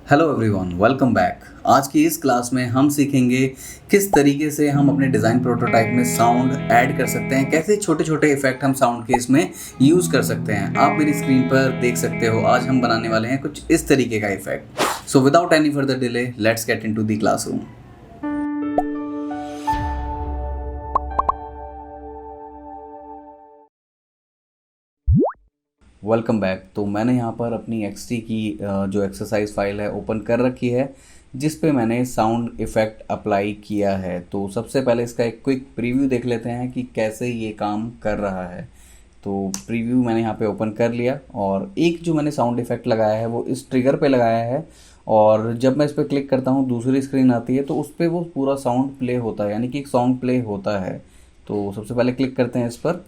Hello everyone, welcome back. आज की इस क्लास में हम सीखेंगे किस तरीके से हम अपने डिज़ाइन प्रोटोटाइप में साउंड ऐड कर सकते हैं, कैसे छोटे छोटे इफेक्ट हम साउंड के इसमें यूज़ कर सकते हैं। आप मेरी स्क्रीन पर देख सकते हो, आज हम बनाने वाले हैं कुछ इस तरीके का effect. So without any further delay, let's get into the classroom. Welcome back. तो मैंने यहाँ पर अपनी XD की जो एक्सरसाइज फाइल है ओपन कर रखी है, जिस पे मैंने साउंड इफ़ेक्ट अप्लाई किया है। तो सबसे पहले इसका एक क्विक प्रीव्यू देख लेते हैं कि कैसे ये काम कर रहा है। तो प्रीव्यू मैंने यहाँ पे ओपन कर लिया और एक जो मैंने साउंड इफ़ेक्ट लगाया है वो इस ट्रिगर पे लगाया है, और जब मैं इस पर क्लिक करता हूँ दूसरी स्क्रीन आती है तो उस पर वो पूरा साउंड प्ले होता है, यानी कि एक सॉन्ग प्ले होता है। तो सबसे पहले क्लिक करते हैं इस पर।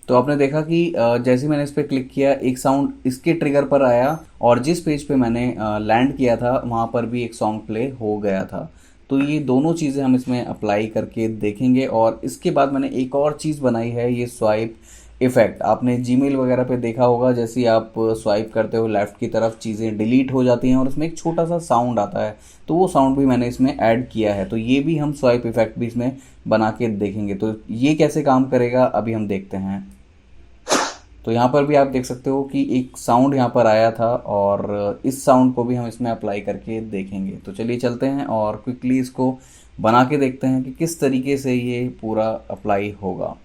तो आपने देखा कि जैसे ही मैंने इस पर क्लिक किया एक साउंड इसके ट्रिगर पर आया, और जिस पेज पे मैंने लैंड किया था वहाँ पर भी एक सॉन्ग प्ले हो गया था। तो ये दोनों चीज़ें हम इसमें अप्लाई करके देखेंगे। और इसके बाद मैंने एक और चीज़ बनाई है, ये स्वाइप इफ़ेक्ट। आपने जीमेल वगैरह पे देखा होगा, जैसे ही आप स्वाइप करते हो लेफ़्ट की तरफ चीज़ें डिलीट हो जाती हैं और उसमें एक छोटा सा साउंड आता है, तो वो साउंड भी मैंने इसमें ऐड किया है। तो ये भी हम स्वाइप इफ़ेक्ट भी इसमें बना के देखेंगे। तो ये कैसे काम करेगा अभी हम देखते हैं। तो यहाँ पर भी आप देख सकते हो कि एक साउंड यहाँ पर आया था, और इस साउंड को भी हम इसमें अप्लाई करके देखेंगे। तो चलिए चलते हैं और क्विकली इसको बना के देखते हैं कि किस तरीके से ये पूरा अप्लाई होगा।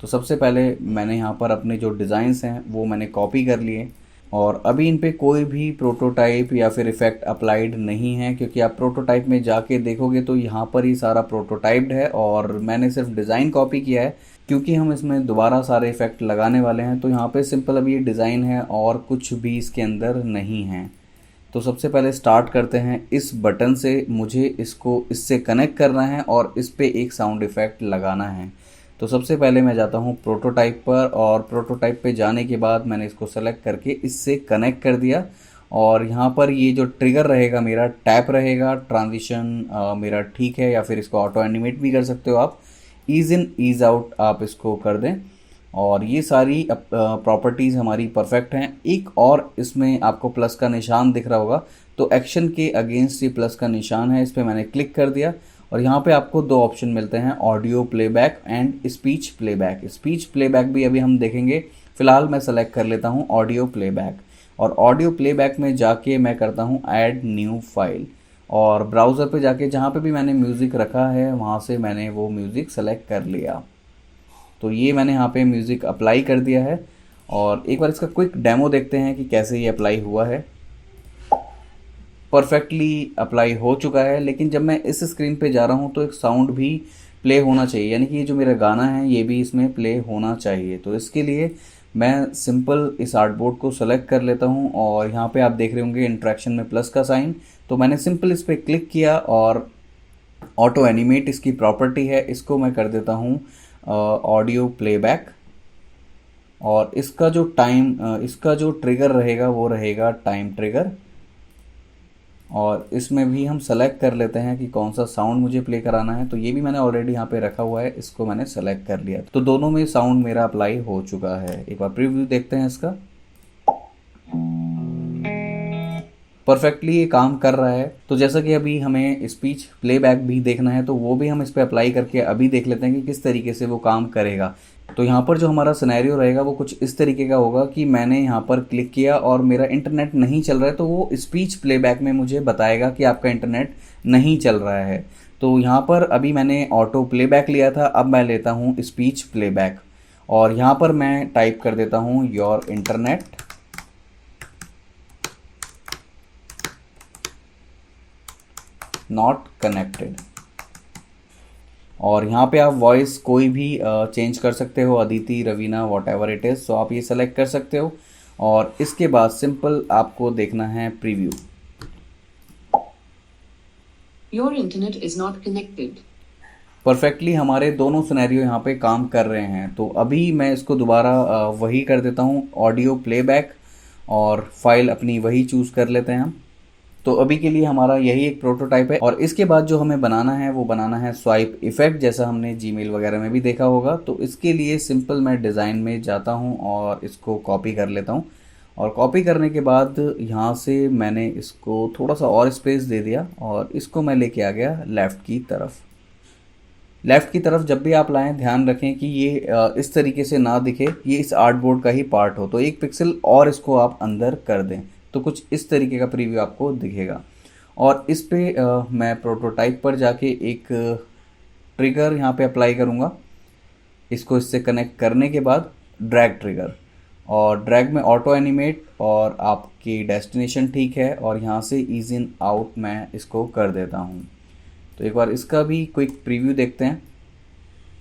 तो सबसे पहले मैंने यहाँ पर अपने जो डिज़ाइंस हैं वो मैंने कॉपी कर लिए, और अभी इन पे कोई भी प्रोटोटाइप या फिर इफ़ेक्ट अप्लाइड नहीं है, क्योंकि आप प्रोटोटाइप में जाके देखोगे तो यहाँ पर ही सारा प्रोटोटाइप्ड है और मैंने सिर्फ डिज़ाइन कॉपी किया है। क्योंकि हम इसमें दोबारा सारे इफ़ेक्ट लगाने वाले हैं तो यहाँ पे सिंपल अभी ये डिज़ाइन है और कुछ भी इसके अंदर नहीं है। तो सबसे पहले स्टार्ट करते हैं इस बटन से। मुझे इसको इससे कनेक्ट करना है और इस पे एक साउंड इफ़ेक्ट लगाना है। तो सबसे पहले मैं जाता हूँ प्रोटोटाइप पर, और प्रोटोटाइप पे जाने के बाद मैंने इसको सेलेक्ट करके इससे कनेक्ट कर दिया। और यहाँ पर ये जो ट्रिगर रहेगा मेरा टैप रहेगा, ट्रांजिशन मेरा ठीक है, या फिर इसको ऑटो एनिमेट भी कर सकते हो आप। ईज़ इन ईज़ आउट आप इसको कर दें, और ये सारी प्रॉपर्टीज़ हमारी परफेक्ट हैं। एक और इसमें आपको प्लस का निशान दिख रहा होगा, तो एक्शन के अगेंस्ट ये प्लस का निशान है, इस पर मैंने क्लिक कर दिया। और यहाँ पे आपको दो ऑप्शन मिलते हैं, audio playback and speech playback. Speech playback भी अभी हम देखेंगे, फ़िलहाल मैं सेलेक्ट कर लेता हूँ ऑडियो प्लेबैक। और ऑडियो प्लेबैक में जाके मैं करता हूँ ऐड न्यू फाइल, और ब्राउज़र पे जाके जहाँ पे भी मैंने म्यूज़िक रखा है वहाँ से मैंने वो म्यूज़िक सेलेक्ट कर लिया। तो ये मैंने यहाँ पे म्यूज़िक अप्लाई कर दिया है, और एक बार इसका क्विक डेमो देखते हैं कि कैसे ये अप्लाई हुआ है। परफेक्टली अप्लाई हो चुका है, लेकिन जब मैं इस स्क्रीन पे जा रहा हूँ तो एक साउंड भी प्ले होना चाहिए, यानी कि ये जो मेरा गाना है ये भी इसमें प्ले होना चाहिए। तो इसके लिए मैं सिंपल इस आर्टबोर्ड को सेलेक्ट कर लेता हूँ, और यहाँ पे आप देख रहे होंगे इंट्रैक्शन में प्लस का साइन। तो मैंने सिंपल इस पर क्लिक किया, और ऑटो एनिमेट इसकी प्रॉपर्टी है, इसको मैं कर देता हूँ ऑडियो प्लेबैक। और इसका जो इसका जो ट्रिगर रहेगा वो रहेगा टाइम ट्रिगर। और इसमें भी हम सेलेक्ट कर लेते हैं कि कौन सा साउंड मुझे प्ले कराना है। तो ये भी मैंने ऑलरेडी यहाँ पे रखा हुआ है, इसको मैंने सेलेक्ट कर लिया। तो दोनों में साउंड मेरा अप्लाई हो चुका है। एक बार प्रीव्यू देखते हैं इसका। परफेक्टली ये काम कर रहा है। तो जैसा कि अभी हमें स्पीच प्लेबैक भी देखना है, तो वो भी हम इस पर अप्लाई करके अभी देख लेते हैं कि किस तरीके से वो काम करेगा। तो यहाँ पर जो हमारा सिनेरियो रहेगा वो कुछ इस तरीके का होगा कि मैंने यहाँ पर क्लिक किया और मेरा इंटरनेट नहीं चल रहा है, तो वो स्पीच प्लेबैक में मुझे बताएगा कि आपका इंटरनेट नहीं चल रहा है। तो यहाँ पर अभी मैंने ऑटो प्लेबैक लिया था, अब मैं लेता हूँ स्पीच प्लेबैक, और यहाँ पर मैं टाइप कर देता हूँ योर इंटरनेट नॉट कनेक्टेड। और यहाँ पे आप वॉइस कोई भी चेंज कर सकते हो, Aditi, Raveena, what ever it is. तो आप ये सेलेक्ट कर सकते हो, और इसके बाद सिंपल आपको देखना है preview. Your internet is not connected. Perfectly हमारे दोनों सिनेरियो यहाँ पे काम कर रहे हैं। तो अभी मैं इसको दोबारा वही कर देता हूँ ऑडियो प्लेबैक, और फाइल अपनी वही चूज़ कर लेते हैं हम। तो अभी के लिए हमारा यही एक प्रोटोटाइप है, और इसके बाद जो हमें बनाना है वो बनाना है स्वाइप इफ़ेक्ट, जैसा हमने जीमेल वगैरह में भी देखा होगा। तो इसके लिए सिंपल मैं डिज़ाइन में जाता हूँ और इसको कॉपी कर लेता हूँ। और कॉपी करने के बाद यहाँ से मैंने इसको थोड़ा सा और स्पेस दे दिया और इसको मैं लेके आ गया लेफ़्ट की तरफ। लेफ़्ट की तरफ जब भी आप लाएं ध्यान रखें कि ये इस तरीके से ना दिखे, ये इस आर्टबोर्ड का ही पार्ट हो। तो 1 पिक्सल और इसको आप अंदर कर दें तो कुछ इस तरीके का प्रीव्यू आपको दिखेगा। और इस पे मैं प्रोटोटाइप पर जाके एक ट्रिगर यहाँ पे अप्लाई करूँगा। इसको इससे कनेक्ट करने के बाद ड्रैग ट्रिगर, और ड्रैग में ऑटो एनिमेट, और आपकी डेस्टिनेशन ठीक है, और यहाँ से ईज इन आउट मैं इसको कर देता हूँ। तो एक बार इसका भी क्विक प्रीव्यू देखते हैं।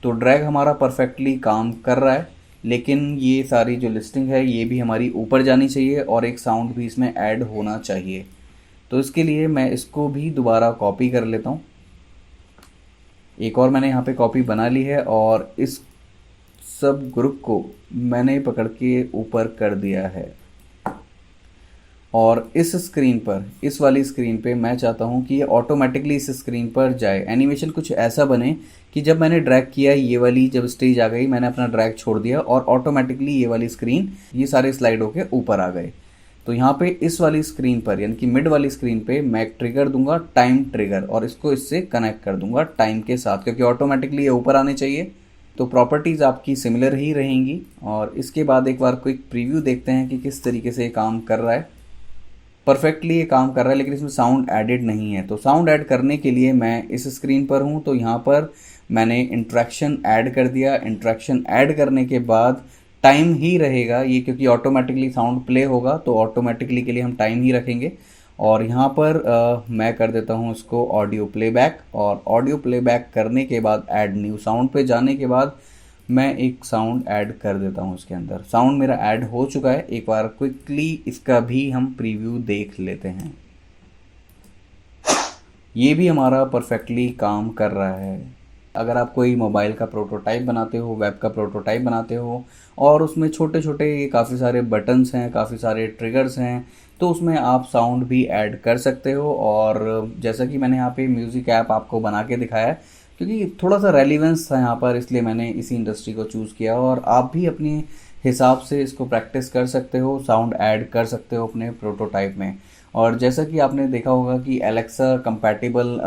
तो ड्रैग हमारा परफेक्टली काम कर रहा है, लेकिन ये सारी जो लिस्टिंग है ये भी हमारी ऊपर जानी चाहिए और एक साउंड भी इसमें ऐड होना चाहिए। तो इसके लिए मैं इसको भी दोबारा कॉपी कर लेता हूँ। एक और मैंने यहाँ पे कॉपी बना ली है और इस सब ग्रुप को मैंने पकड़ के ऊपर कर दिया है। और इस स्क्रीन पर, इस वाली स्क्रीन पे मैं चाहता हूँ कि ये ऑटोमेटिकली इस स्क्रीन पर जाए। एनिमेशन कुछ ऐसा बने कि जब मैंने ड्रैग किया, ये वाली जब स्टेज आ गई, मैंने अपना ड्रैग छोड़ दिया और ऑटोमेटिकली ये वाली स्क्रीन, ये सारे स्लाइडों के ऊपर आ गए। तो यहाँ पे इस वाली स्क्रीन पर, यानी कि मिड वाली स्क्रीन पे मैं एक ट्रिगर दूंगा, टाइम ट्रिगर, और इसको इससे कनेक्ट कर दूंगा टाइम के साथ, क्योंकि ऑटोमेटिकली ये ऊपर आने चाहिए। तो प्रॉपर्टीज़ आपकी सिमिलर ही रहेंगी। और इसके बाद एक बार क्विक प्रीव्यू देखते हैं कि किस तरीके से ये काम कर रहा है। परफेक्टली ये काम कर रहा है, लेकिन इसमें साउंड एडिड नहीं है। तो साउंड ऐड करने के लिए मैं इस स्क्रीन पर हूँ, तो यहाँ पर मैंने इंट्रैक्शन ऐड कर दिया। इंट्रैक्शन ऐड करने के बाद टाइम ही रहेगा ये, क्योंकि ऑटोमेटिकली साउंड प्ले होगा, तो ऑटोमेटिकली के लिए हम टाइम ही रखेंगे। और यहाँ पर मैं कर देता हूँ इसको ऑडियो प्लेबैक, और ऑडियो प्लेबैक करने के बाद ऐड न्यू साउंड पे जाने के बाद मैं एक साउंड ऐड कर देता हूँ इसके अंदर। साउंड मेरा ऐड हो चुका है। एक बार क्विकली इसका भी हम प्रीव्यू देख लेते हैं। ये भी हमारा परफेक्टली काम कर रहा है। अगर आप कोई मोबाइल का प्रोटोटाइप बनाते हो, वेब का प्रोटोटाइप बनाते हो, और उसमें छोटे छोटे काफ़ी सारे बटन्स हैं, काफ़ी सारे ट्रिगर्स हैं, तो उसमें आप साउंड भी ऐड कर सकते हो। और जैसा कि मैंने यहाँ पे म्यूज़िक ऐप आपको बना के दिखाया है, क्योंकि थोड़ा सा रेलिवेंस था यहाँ पर, इसलिए मैंने इसी इंडस्ट्री को चूज़ किया। और आप भी अपने हिसाब से इसको प्रैक्टिस कर सकते हो, साउंड ऐड कर सकते हो अपने प्रोटोटाइप में। और जैसा कि आपने देखा होगा कि एलेक्सा कंपैटिबल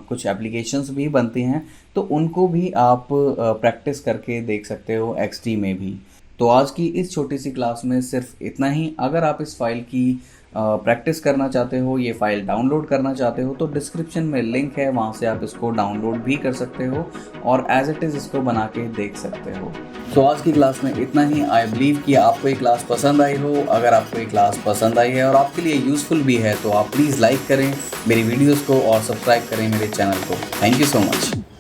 कुछ एप्लीकेशंस भी बनती हैं, तो उनको भी आप प्रैक्टिस करके देख सकते हो एक्सटी में भी। तो आज की इस छोटी सी क्लास में सिर्फ इतना ही। अगर आप इस फाइल की प्रैक्टिस करना चाहते हो, ये फाइल डाउनलोड करना चाहते हो, तो डिस्क्रिप्शन में लिंक है, वहाँ से आप इसको डाउनलोड भी कर सकते हो और एज इट इज़ इसको बना के देख सकते हो। तो आज की क्लास में इतना ही। आई बिलीव कि आपको ये क्लास पसंद आई हो। अगर आपको ये क्लास पसंद आई है और आपके लिए यूज़फुल भी है, तो आप प्लीज़ लाइक करें मेरी वीडियोज़ को और सब्सक्राइब करें मेरे चैनल को। Thank you so much.